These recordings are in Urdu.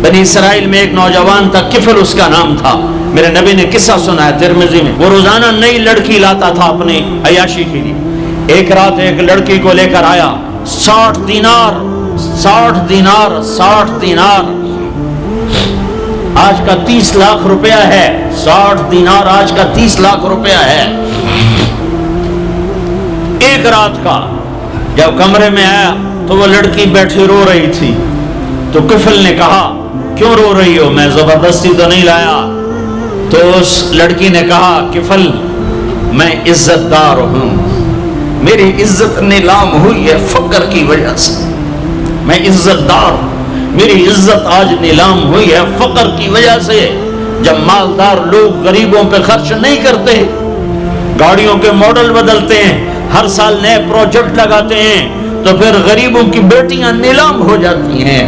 بنی اسرائیل میں ایک نوجوان تھا، کفل اس کا نام تھا. میرے نبی نے قصہ سنا ہے ترمذی میں. وہ روزانہ نئی لڑکی لاتا تھا اپنی عیاشی کے لیے. ایک رات ایک لڑکی کو لے کر آیا. 60 دینار آج کا 30 لاکھ روپیہ ہے. 60 دینار آج کا 30 لاکھ روپیہ ہے. ایک رات کا جب کمرے میں آیا تو وہ لڑکی بیٹھی رو رہی تھی. تو کفل نے کہا کیوں رو رہی ہو؟ میں زبردستی تو نہیں لایا. تو اس لڑکی نے کہا کفل میں عزت دار ہوں، میری عزت نیلام ہوئی ہے فقر کی وجہ سے. میں عزت دار ہوں، میری عزت آج نیلام ہوئی ہے فقر کی وجہ سے. جب مالدار لوگ غریبوں پہ خرچ نہیں کرتے، گاڑیوں کے ماڈل بدلتے ہیں، ہر سال نئے پروجیکٹ لگاتے ہیں، تو پھر غریبوں کی بیٹیاں نیلام ہو جاتی ہیں.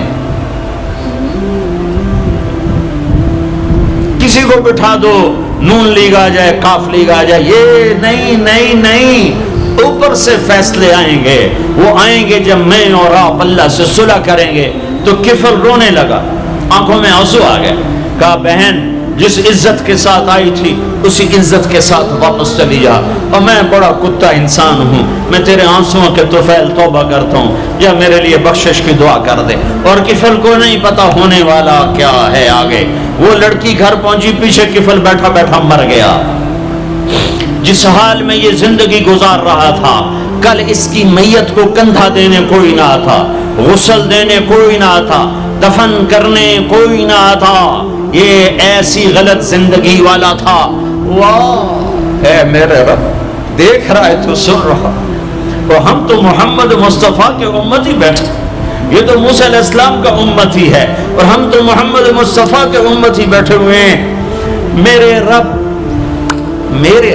کسی کو بٹھا دو، نون لیگ آ جائے، کاف لیگ آ جائے، یہ نہیں اوپر سے فیصلے آئیں گے. وہ آئیں گے جب میں اور آپ اللہ سے صلح کریں گے. تو کفل رونے لگا، آنکھوں میں آنسو آ گئے. کہا بہن جس عزت کے ساتھ آئی تھی اسی عزت کے ساتھ واپس چلی جا. اور میں بڑا کتا انسان ہوں، میں تیرے آنسوؤں کے طفیل توبہ کرتا ہوں، یا میرے لیے بخشش کی دعا کر دے. اور کفل کو نہیں پتا ہونے والا کیا ہے آگے. وہ لڑکی گھر پہنچی، پیچھے کفل بیٹھا بیٹھا مر گیا. جس حال میں یہ زندگی گزار رہا تھا، کل اس کی میت کو کندھا دینے کوئی نہ تھا، غسل دینے کوئی نہ تھا، دفن کرنے کوئی نہ تھا. یہ ایسی غلط زندگی والا تھا. واہ اے میرے رب، دیکھ رہا ہے تو سن رہا. اور ہم تو محمد مصطفیٰ کے امت ہی بیٹھے، یہ تو موسیٰ علیہ السلام کا امت ہی ہے، اور ہم تو محمد مصطفیٰ کے امت ہی بیٹھے ہوئے ہیں. میرے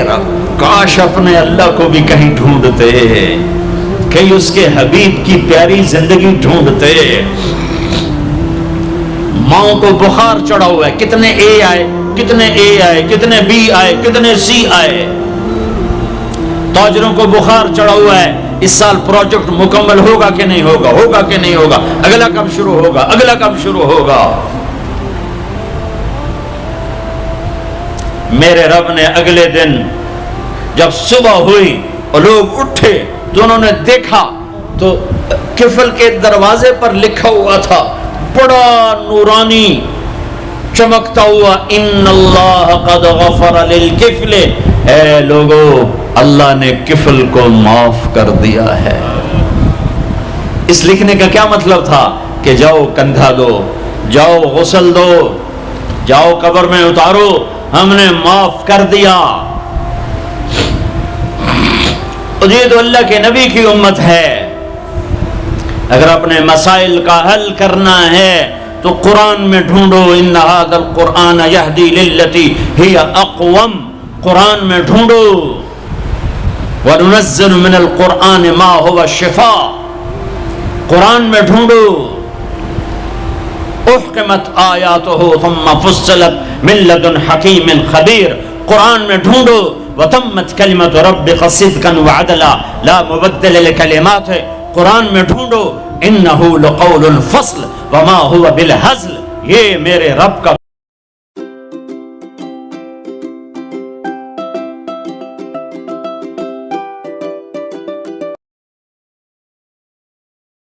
رب کاش اپنے اللہ کو بھی کہیں ڈھونڈتے، کہیں اس کے حبیب کی پیاری زندگی ڈھونڈتے. ماؤں کو بخار چڑھا ہوا ہے، کتنے اے آئے، کتنے بی آئے، کتنے سی آئے. تاجروں کو بخار چڑھا ہوا ہے، اس سال پروجیکٹ مکمل ہوگا کہ نہیں ہوگا، اگلا کب شروع ہوگا. میرے رب نے اگلے دن جب صبح ہوئی اور لوگ اٹھے تو انہوں نے دیکھا تو کفل کے دروازے پر لکھا ہوا تھا بڑا نورانی چمکتا ہوا، ان اللہ قد غفر للکفل. اے لوگو، اللہ نے کفل کو معاف کر دیا ہے. اس لکھنے کا کیا مطلب تھا کہ جاؤ کندھا دو، جاؤ غسل دو، جاؤ قبر میں اتارو، ہم نے معاف کر دیا. یہ تو اللہ کے نبی کی امت ہے. اگر اپنے مسائل کا حل کرنا ہے تو قرآن میں ڈھونڈو. ان ھذا القرآن یہدی للتی ہی اقوم. قرآن میں ڈھونڈو. وننزل من القرآن ما هو شفاء. قرآن میں ڈھونڈو. احکمت آیاتہ ثم فصلت من لدن حکیم خبیر. قرآن میں ڈھونڈو. وتمت کلمۃ ربک صدقا وعدلا لا مبدل لکلماتہ. قرآن میں ڈھونڈو. انہ لقول الفصل وما هو بالہزل. یہ میرے رب کا